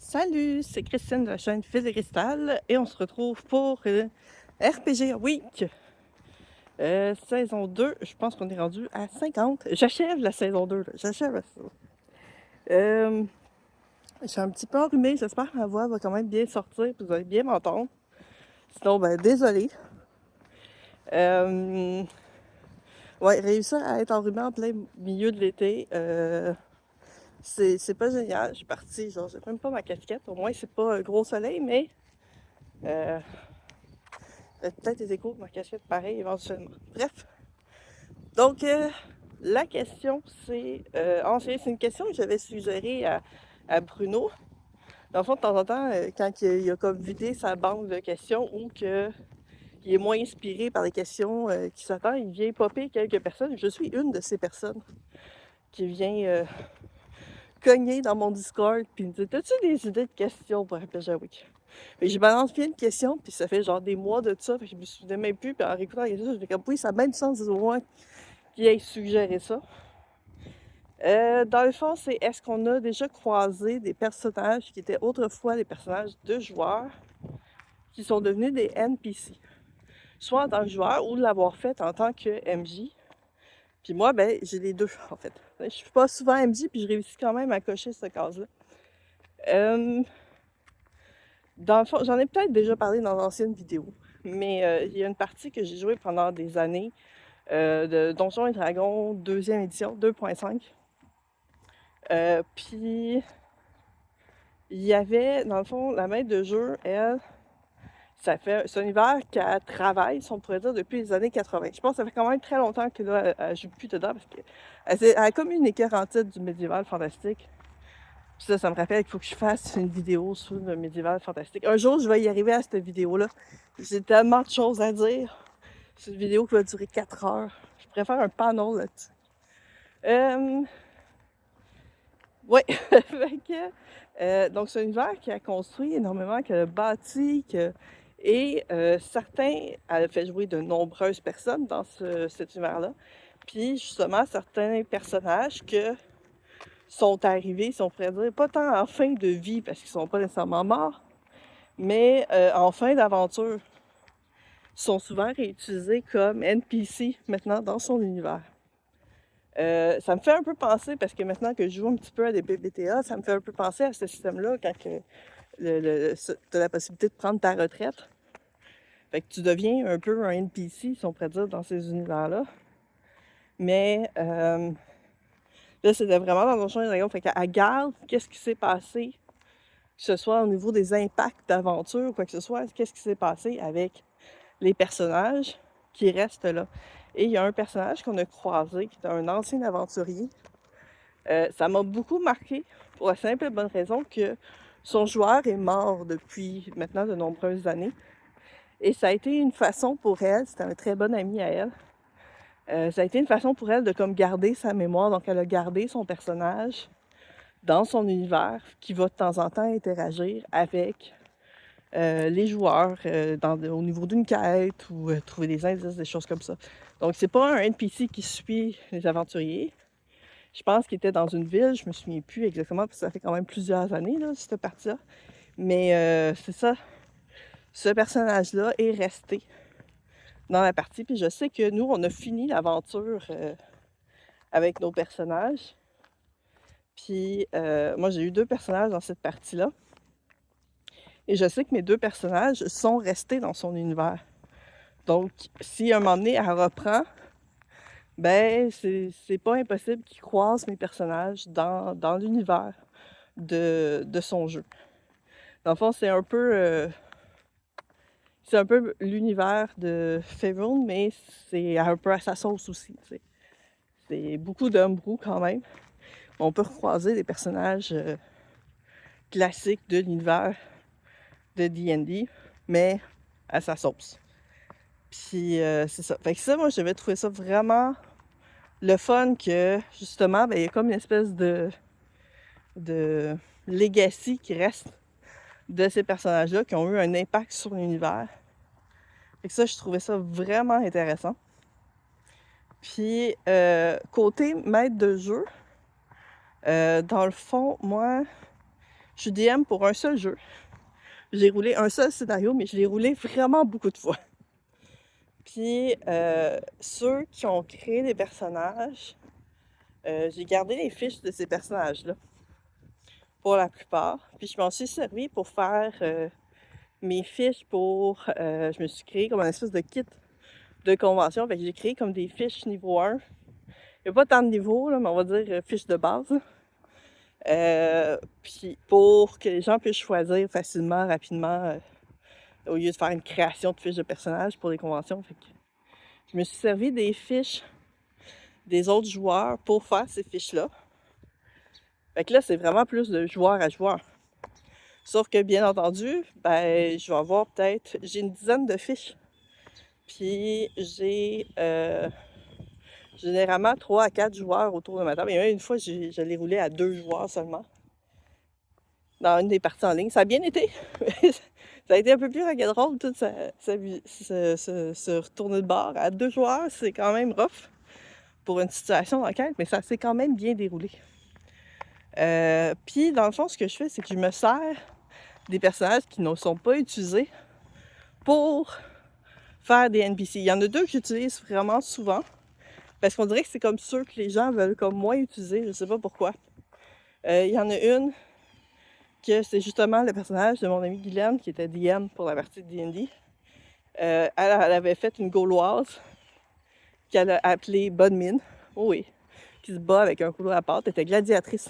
Salut, c'est Christine de la chaîne Fils et Cristal et on se retrouve pour RPG Week, saison 2. Je pense qu'on est rendu à 50. J'achève la saison 2, là. J'achève ça. Je suis un petit peu enrhumée, j'espère que ma voix va quand même bien sortir et vous allez bien m'entendre. Sinon, ben désolé. Ouais, réussir à être enrhumée en plein milieu de l'été, c'est pas génial. Je suis partie, genre, j'ai même pas ma casquette. Au moins, c'est pas un gros soleil, mais euh, peut-être des échos de ma casquette pareil éventuellement. Bref, donc la question c'est, c'est une question que j'avais suggérée à Bruno. Dans le fond, de temps en temps, quand il a comme vidé sa banque de questions ou qu'il est moins inspiré par les questions qui s'attendent, il vient popper quelques personnes. Je suis une de ces personnes qui vient cogner dans mon Discord puis me dit t'as-tu des idées de questions pour RPG Week? Et je balance bien une question, puis ça fait genre des mois de ça, puis je me souvenais même plus, puis en réécoutant la question, je me comme oui, ça a même sens au moins qu'il ait suggéré ça. Dans le fond, c'est est-ce qu'on a déjà croisé des personnages qui étaient autrefois des personnages de joueurs qui sont devenus des NPC, soit en tant que joueur ou de l'avoir fait en tant que MJ. Puis moi, ben, j'ai les deux en fait. Je suis pas souvent MJ, puis je réussis quand même à cocher cette case-là. Dans le fond, j'en ai peut-être déjà parlé dans d'anciennes vidéos, mais il y a une partie que j'ai jouée pendant des années de Donjons et Dragons 2e édition, 2.5. Puis, il y avait, dans le fond, la maître de jeu, elle, c'est un univers qu'elle travaille, si on pourrait dire, depuis les années 80. Je pense que ça fait quand même très longtemps que là, elle joue plus dedans parce qu'elle a comme une écœur en titre du médiéval fantastique. Puis ça me rappelle qu'il faut que je fasse une vidéo sur le médiéval fantastique. Un jour, je vais y arriver à cette vidéo-là. J'ai tellement de choses à dire. C'est une vidéo qui va durer 4 heures. Je préfère un panel là-dessus. Oui, donc c'est un univers qui a construit énormément, qui a bâti, et certains, elle a fait jouer de nombreuses personnes dans cet univers-là. Puis justement, certains personnages que sont arrivés, si on pourrait dire, pas tant en fin de vie, parce qu'ils sont pas nécessairement morts, mais en fin d'aventure, sont souvent réutilisés comme NPC maintenant dans son univers. Ça me fait un peu penser, parce que maintenant que je joue un petit peu à des BBTA, ça me fait un peu penser à ce système-là quand tu as la possibilité de prendre ta retraite. Fait que tu deviens un peu un NPC, si on pourrait dire, dans ces univers-là. Mais là, c'était vraiment dans Donjons et Dragons. Fait qu'elle garde qu'est-ce qui s'est passé, que ce soit au niveau des impacts d'aventure ou quoi que ce soit, qu'est-ce qui s'est passé avec les personnages qui restent là. Et il y a un personnage qu'on a croisé, qui est un ancien aventurier. Ça m'a beaucoup marqué pour la simple et bonne raison que son joueur est mort depuis maintenant de nombreuses années. Et ça a été une façon pour elle, c'était un très bon ami à elle, ça a été une façon pour elle de comme garder sa mémoire. Donc elle a gardé son personnage dans son univers qui va de temps en temps interagir avec les joueurs au niveau d'une quête ou trouver des indices, des choses comme ça. Donc c'est pas un NPC qui suit les aventuriers. Je pense qu'il était dans une ville, je me souviens plus exactement, parce que ça fait quand même plusieurs années, là, cette partie-là. Mais c'est ça, ce personnage-là est resté dans la partie. Puis je sais que nous, on a fini l'aventure avec nos personnages. Puis moi, j'ai eu 2 personnages dans cette partie-là. Et je sais que mes 2 personnages sont restés dans son univers. Donc, si à un moment donné, elle reprend, ben, c'est pas impossible qu'il croise mes personnages dans l'univers de son jeu. Dans le fond, c'est un peu l'univers de Faerun, mais c'est un peu à sa sauce aussi. T'sais. C'est beaucoup d'homebrew quand même. On peut recroiser des personnages classiques de l'univers de D&D, mais à sa sauce. Puis c'est ça. Fait que ça, moi, j'avais trouvé ça vraiment le fun que, justement, ben, il y a comme une espèce de legacy qui reste de ces personnages-là qui ont eu un impact sur l'univers. Fait que ça, je trouvais ça vraiment intéressant. Puis, côté maître de jeu, dans le fond, moi, Je suis DM pour un seul jeu. J'ai roulé un seul scénario, mais je l'ai roulé vraiment beaucoup de fois. Puis, ceux qui ont créé des personnages, j'ai gardé les fiches de ces personnages-là, pour la plupart. Puis, je m'en suis servi pour faire mes fiches pour... je me suis créé comme un espèce de kit de convention. Fait que j'ai créé comme des fiches niveau 1. Il n'y a pas tant de niveaux, là, mais on va dire fiches de base. Puis pour que les gens puissent choisir facilement, rapidement, au lieu de faire une création de fiches de personnages pour les conventions. Fait que je me suis servi des fiches des autres joueurs pour faire ces fiches-là. Fait que là, c'est vraiment plus de joueur à joueur. Sauf que, bien entendu, ben, je vais avoir peut-être... J'ai une dizaine de fiches. Puis j'ai généralement 3 à 4 joueurs autour de ma table. Et même une fois, je l'ai roulé à 2 joueurs seulement. Dans une des parties en ligne. Ça a bien été. Ça a été un peu plus rock'n'roll, tout se retourner de bord. À 2 joueurs, c'est quand même rough pour une situation d'enquête, mais ça s'est quand même bien déroulé. Puis, dans le fond, ce que je fais, c'est que je me sers des personnages qui ne sont pas utilisés pour faire des NPC. Il y en a 2 que j'utilise vraiment souvent, parce qu'on dirait que c'est comme ceux que les gens veulent comme moins utiliser, je sais pas pourquoi. Il y en a une que c'est justement le personnage de mon amie Guylaine qui était DM pour la partie de D&D. Elle avait fait une Gauloise qu'elle a appelée Bonne Mine, oui, qui se bat avec un couteau à pâte. Elle était gladiatrice.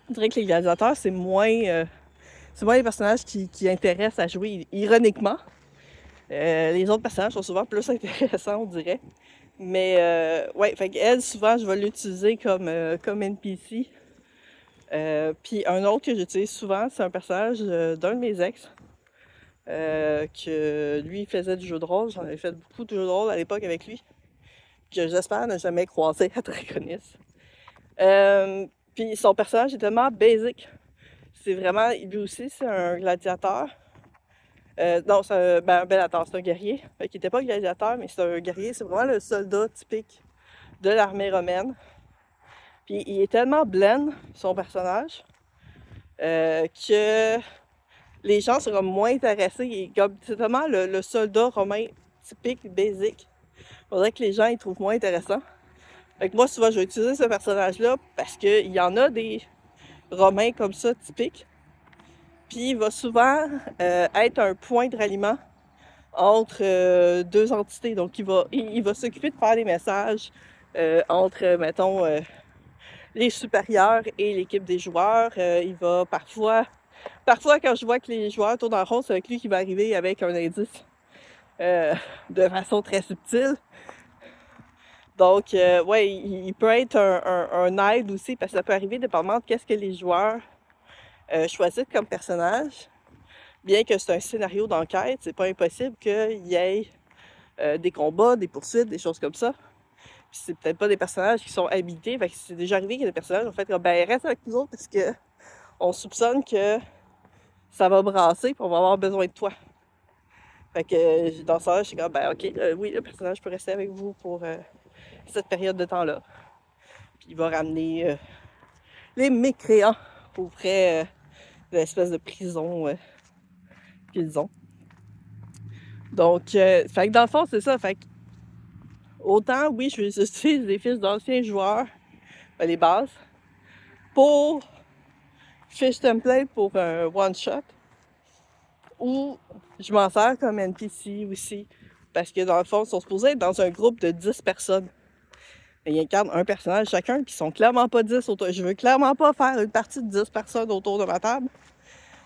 Je dirais que les gladiateurs, c'est moins les personnages qui intéressent à jouer, ironiquement. Les autres personnages sont souvent plus intéressants, on dirait. Mais ouais, fait qu'elle, souvent, je vais l'utiliser comme NPC. Puis un autre que j'utilise souvent, c'est un personnage d'un de mes ex. Que lui faisait du jeu de rôle. J'en avais fait beaucoup de jeux de rôle à l'époque avec lui. Que j'espère ne jamais croiser à Draconis. Puis son personnage est tellement basic. C'est vraiment, lui aussi, c'est un gladiateur. Non, c'est un bellator, c'est un guerrier. Fait qu'il n'était pas gladiateur, mais c'est un guerrier. C'est vraiment le soldat typique de l'armée romaine. Puis il est tellement blend, son personnage, que les gens sont comme moins intéressés. C'est tellement le soldat romain typique, basic. On dirait que les gens ils trouvent moins intéressant. Fait que moi, souvent, je vais utiliser ce personnage-là parce qu'il y en a des romains comme ça, typiques. Puis il va souvent être un point de ralliement entre 2 entités. Donc il va s'occuper de faire des messages entre, mettons, les supérieurs et l'équipe des joueurs. Il va parfois, quand je vois que les joueurs tournent en rond, c'est avec lui qui va arriver avec un indice de façon très subtile. Donc, ouais, il peut être un aide aussi, parce que ça peut arriver dépendamment de qu'est-ce que les joueurs choisissent comme personnage. Bien que c'est un scénario d'enquête, c'est pas impossible qu'il y ait des combats, des poursuites, des choses comme ça. Puis c'est peut-être pas des personnages qui sont habilités. Fait que c'est déjà arrivé qu'il y a des personnages, en fait, comme, ben reste avec nous autres parce que on soupçonne que ça va brasser et on va avoir besoin de toi. Fait que dans ça, je suis comme, ben ok, oui, le personnage peut rester avec vous pour cette période de temps-là. Puis il va ramener les mécréants auprès de l'espèce de prison qu'ils ont. Donc, fait que dans le fond, c'est ça. Fait que autant, oui, j'utilise des fiches d'anciens joueurs, les bases, pour fiche template pour un one-shot, ou je m'en sers comme NPC aussi, parce que dans le fond, ils sont supposés être dans un groupe de 10 personnes. Et ils incarnent un personnage chacun, qui sont clairement pas 10 autour. Je veux clairement pas faire une partie de 10 personnes autour de ma table.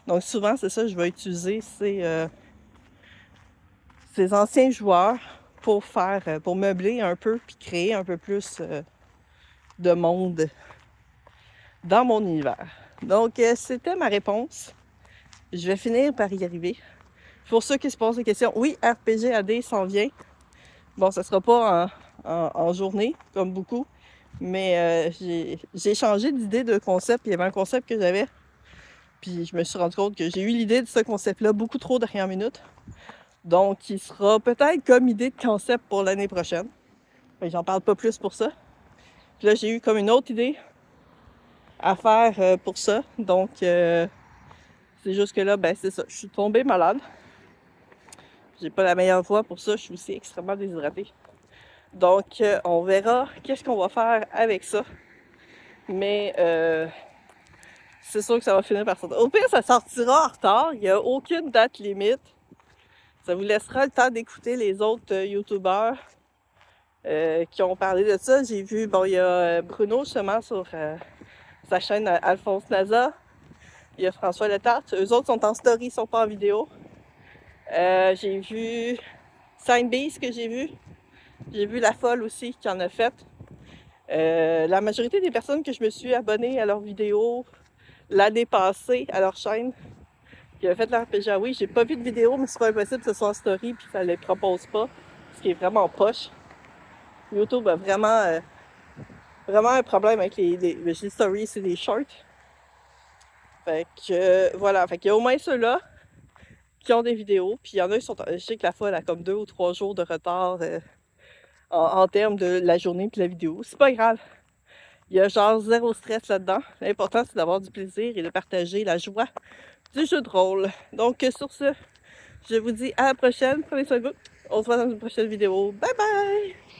Donc souvent, c'est ça, je vais utiliser ces anciens joueurs pour meubler un peu, puis créer un peu plus de monde dans mon univers. Donc, c'était ma réponse. Je vais finir par y arriver. Pour ceux qui se posent des questions, oui, RPG AD s'en vient. Bon, ça sera pas en journée, comme beaucoup, mais j'ai changé d'idée de concept. Il y avait un concept que j'avais, puis je me suis rendu compte que j'ai eu l'idée de ce concept-là beaucoup trop dernière minute. Donc, il sera peut-être comme idée de concept pour l'année prochaine. Mais j'en parle pas plus pour ça. Puis là, j'ai eu comme une autre idée à faire pour ça. Donc, c'est juste que là, ben c'est ça. Je suis tombée malade. J'ai pas la meilleure voix pour ça. Je suis aussi extrêmement déshydratée. Donc, on verra qu'est-ce qu'on va faire avec ça. Mais c'est sûr que ça va finir par sortir. Au pire, ça sortira en retard. Il n'y a aucune date limite. Ça vous laissera le temps d'écouter les autres YouTubeurs qui ont parlé de ça. J'ai vu, bon, il y a Bruno justement sur sa chaîne Alphonse Naza. Il y a François Letarte. Eux autres sont en story, ils sont pas en vidéo. J'ai vu Signbeast que j'ai vu. J'ai vu La Folle aussi qui en a fait. La majorité des personnes que je me suis abonnée à leurs vidéos l'année passée à leur chaîne, qui avaient fait leur RPG, oui, j'ai pas vu de vidéo, mais c'est pas impossible que ce soit en story puis ça les propose pas, ce qui est vraiment poche. YouTube a vraiment un problème avec les stories, c'est des shorts. Fait que voilà, fait qu'il y a au moins ceux-là qui ont des vidéos, puis il y en a qui sont, je sais que La Folle a comme 2 ou 3 jours de retard en termes de la journée puis la vidéo. C'est pas grave. Il y a genre zéro stress là-dedans. L'important, c'est d'avoir du plaisir et de partager la joie du jeu de rôle. Donc, sur ce, je vous dis à la prochaine. Prenez soin de vous. On se voit dans une prochaine vidéo. Bye bye!